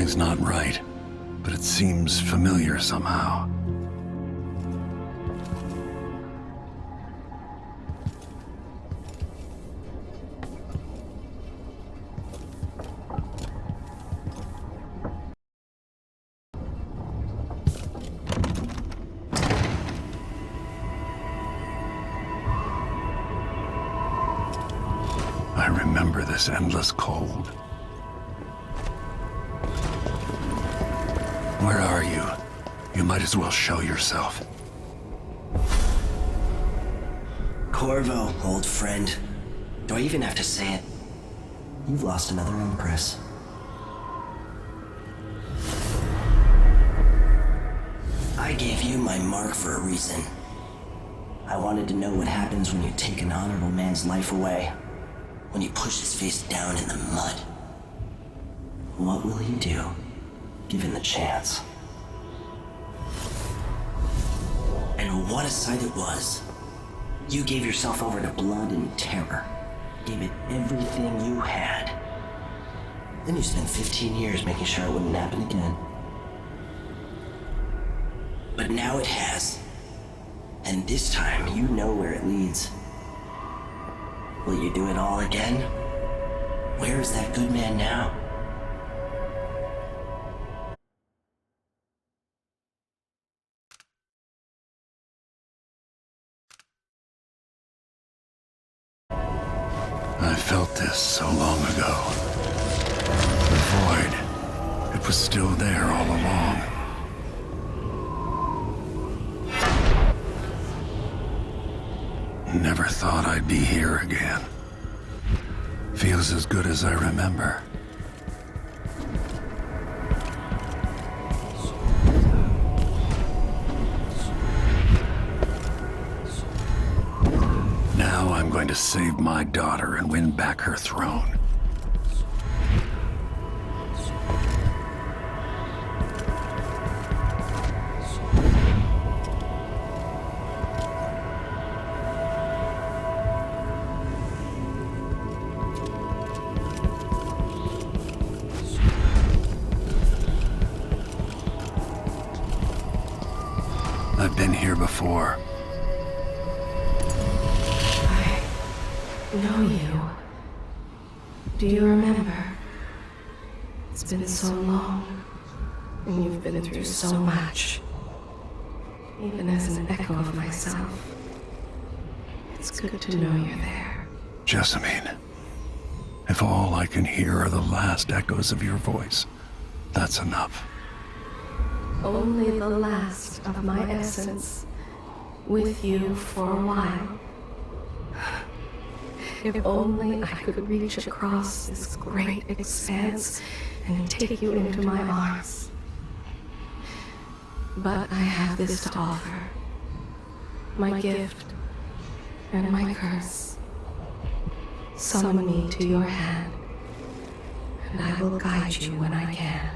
Something's not right, but it seems familiar somehow. I remember this endless cold. Where are you? You might as well show yourself. Corvo, old friend. Do I even have to say it? You've lost another Empress. I gave you my mark for a reason. I wanted to know what happens when you take an honorable man's life away. When you push his face down in the mud. What will he do, given the chance? And what a sight it was. You gave yourself over to blood and terror. Gave it everything you had. Then you spent 15 years making sure it wouldn't happen again. But now it has. And this time, you know where it leads. Will you do it all again? Where is that good man now? I felt this so long ago. The void. It was still there all along. Never thought I'd be here again. Feels as good as I remember. Now I'm going to save my daughter and win back her throne. I've been here before. I know you. Do you remember? It's been so long, and you've been through so much. Even as an echo of myself, it's good to know you're there. Jessamine, if all I can hear are the last echoes of your voice, that's enough. Only the last of my essence, with you for a while. If only I could reach across this great expanse and take you into my arms. But I have this to offer. My gift and my curse. Summon me to your hand, and I will guide you when I can.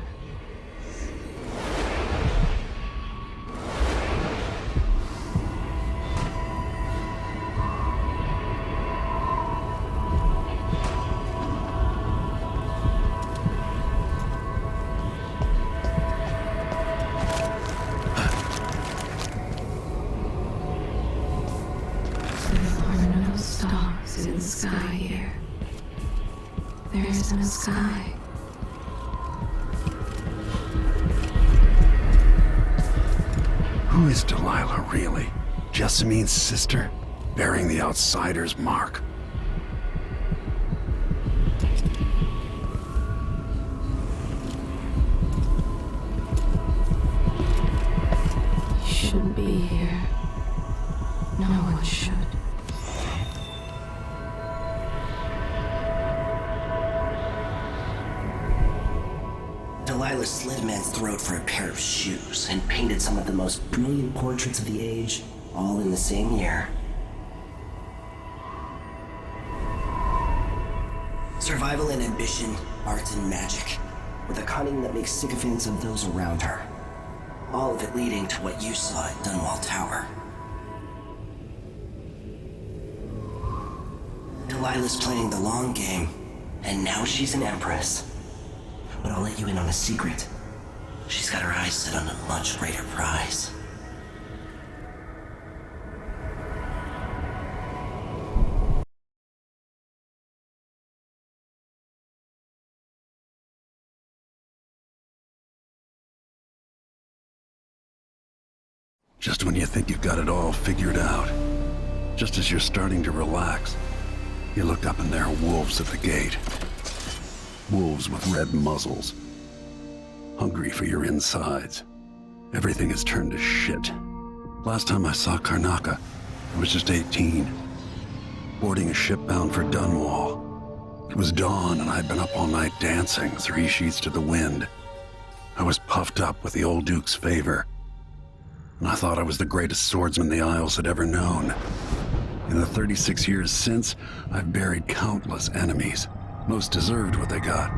Stars in the sky here. There isn't a sky. Who is Delilah really? Jessamine's sister? Bearing the outsider's mark? You shouldn't be here. No one should. Delilah slit a man's throat for a pair of shoes and painted some of the most brilliant portraits of the age, all in the same year. Survival and ambition, art and magic, with a cunning that makes sycophants of those around her. All of it leading to what you saw at Dunwall Tower. Delilah's playing the long game, and now she's an empress. but I'll let you in on a secret. She's got her eyes set on a much greater prize. Just when you think you've got it all figured out, just as you're starting to relax, you look up and there are wolves at the gate. Wolves with red muzzles, hungry for your insides. Everything has turned to shit. Last time I saw Karnaca, I was just 18, boarding a ship bound for Dunwall. It was dawn and I'd been up all night dancing, 3 sheets to the wind. I was puffed up with the old Duke's favor, and I thought I was the greatest swordsman the Isles had ever known. In the 36 years since, I've buried countless enemies. Most deserved what they got,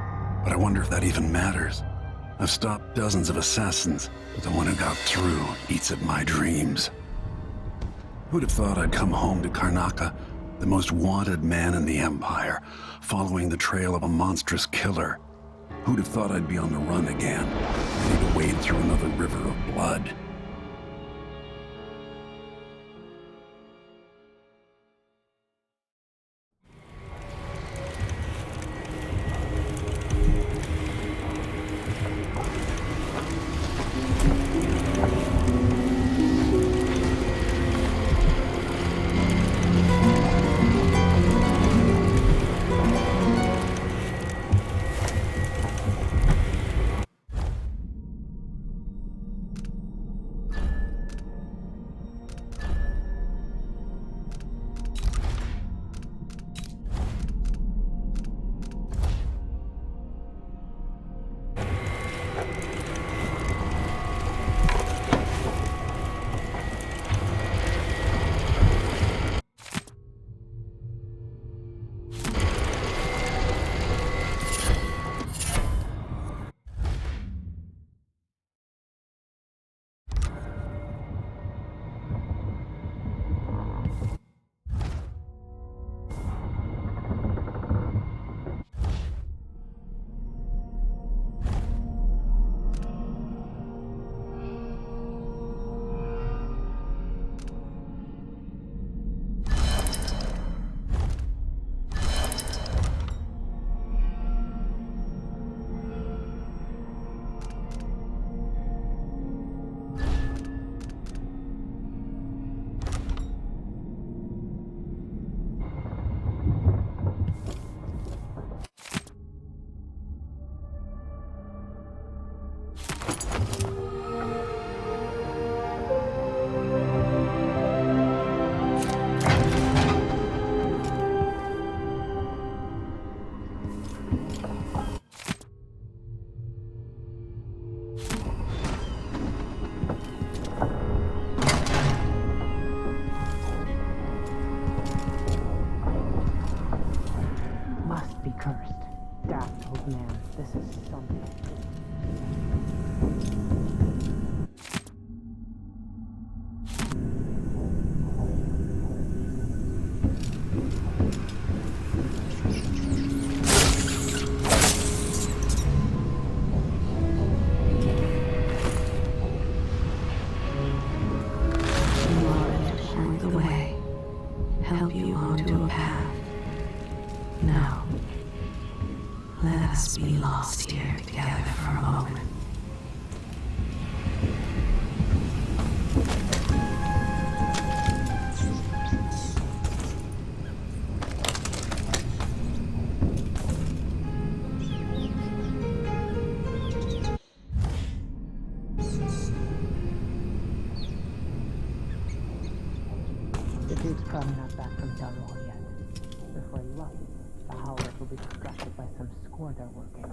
but I wonder if that even matters. I've stopped dozens of assassins, but the one who got through eats at my dreams. Who'd have thought I'd come home to Karnaca, the most wanted man in the Empire, following the trail of a monstrous killer? Who'd have thought I'd be on the run again, ready to wade through another river of blood? Let us be lost here together for a moment. The dude's probably not back from Dunwall yet. Before he left, the Howlers will be distracted by some score they're working.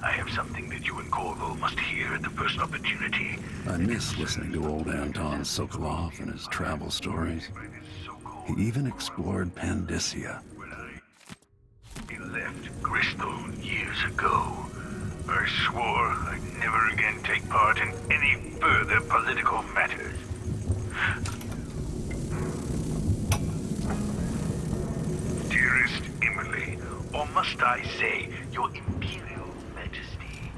I have something that you and Corvo must hear at the first opportunity. I miss listening to old Anton Sokolov and his travel stories. He even explored Pandyssia. He left Crystal years ago. I swore I'd never again take part in any further political matters. Dearest Emily, or must I say, Your Imperial Majesty,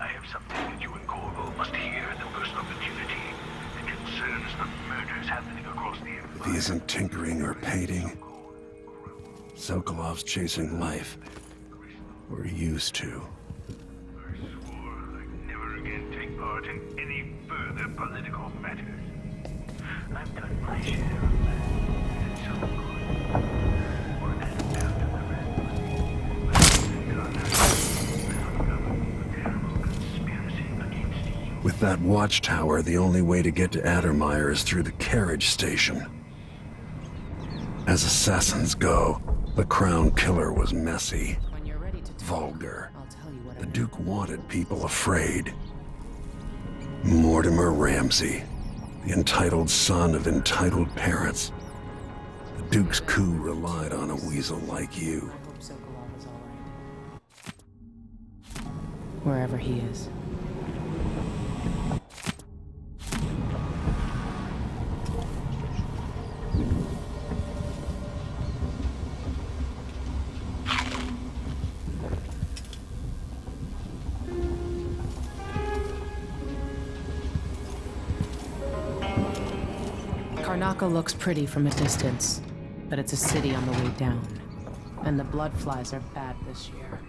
I have something that you and Corvo must hear at the first opportunity. It concerns the murders happening across the Empire. If he isn't tinkering or painting, Sokolov's chasing life. Or used to. I swore I'd never again take part in any further political matters. I've done my share of that. And so good. One and after the rest. With that watchtower, the only way to get to Addermeyer is through the carriage station. As assassins go, the Crown Killer was messy, When you're ready to talk, vulgar. I'll tell you what The I know. Duke wanted people afraid. Mortimer Ramsey, the entitled son of entitled parents. The Duke's coup relied on a weasel like you. I hope Sokolov is all right. Wherever he is. Karnaca looks pretty from a distance, but it's a city on the way down. And the blood flies are bad this year.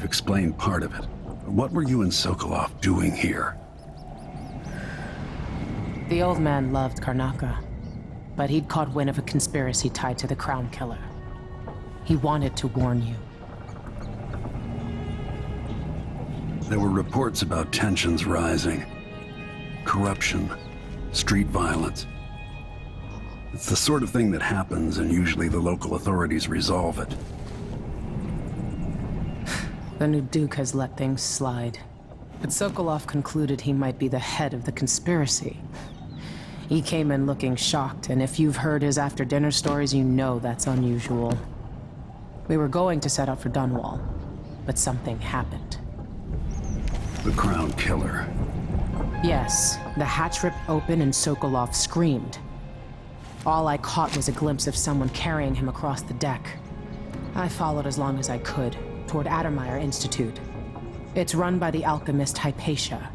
Explain part of it. What were you and Sokolov doing here? The old man loved Karnaca, but he'd caught wind of a conspiracy tied to the Crown Killer. He wanted to warn you. There were reports about tensions rising. Corruption, street violence. It's the sort of thing that happens, and usually the local authorities resolve it. The new Duke has let things slide. But Sokolov concluded he might be the head of the conspiracy. He came in looking shocked, and if you've heard his after-dinner stories, you know that's unusual. We were going to set out for Dunwall, but something happened. The Crown Killer. Yes, the hatch ripped open and Sokolov screamed. All I caught was a glimpse of someone carrying him across the deck. I followed as long as I could, toward Addermeyer Institute. It's run by the alchemist Hypatia.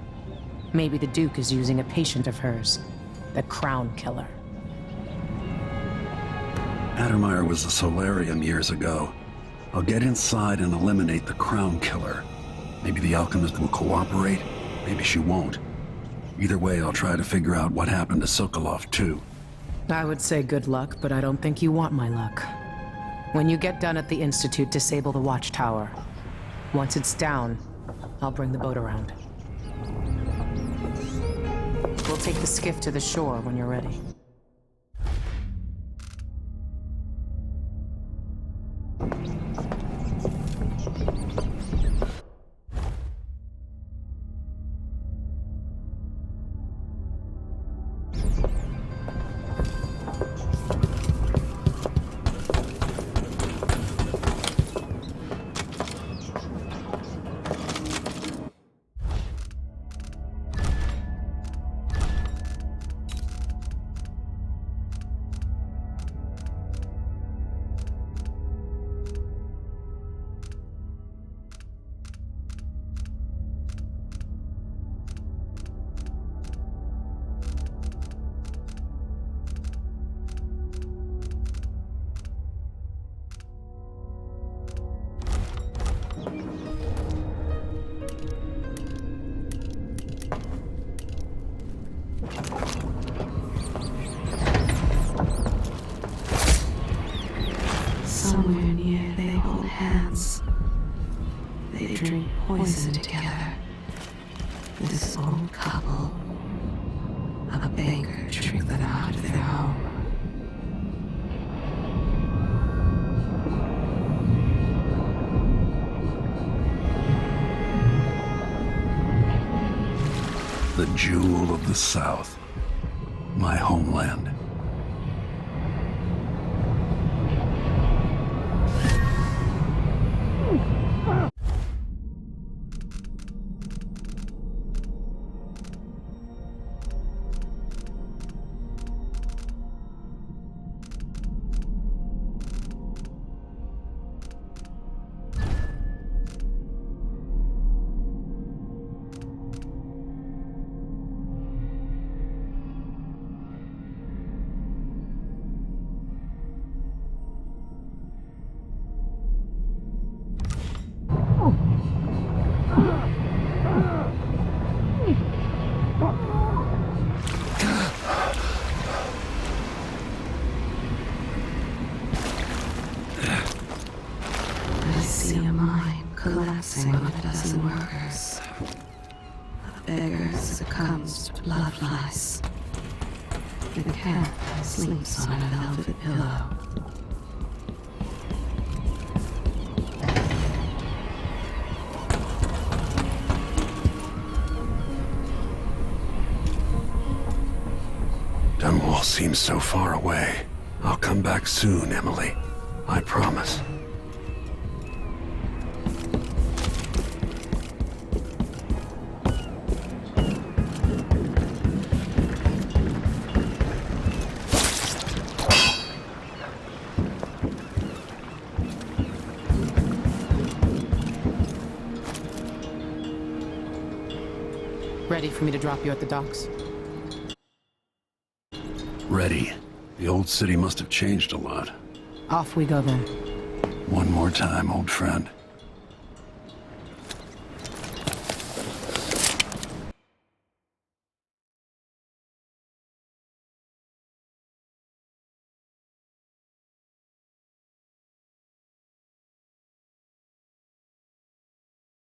Maybe the Duke is using a patient of hers, the Crown Killer. Addermeyer was a solarium years ago. I'll get inside and eliminate the Crown Killer. Maybe the alchemist will cooperate, maybe she won't. Either way, I'll try to figure out what happened to Sokolov, too. I would say good luck, but I don't think you want my luck. When you get done at the Institute, disable the watchtower. Once it's down, I'll bring the boat around. We'll take the skiff to the shore when you're ready. Somewhere near, they hold hands. They drink poison together. This old couple. A beggar tricked them out of their home. The jewel of the South. My homeland. I see a mine collapsing on a dozen workers. A beggar succumbs to blood flies. The cat sleeps on a velvet pillow. Dunwall seems so far away. I'll come back soon, Emily. I promise. Ready for me to drop you at the docks? Ready. The old city must have changed a lot. Off we go then. One more time, old friend.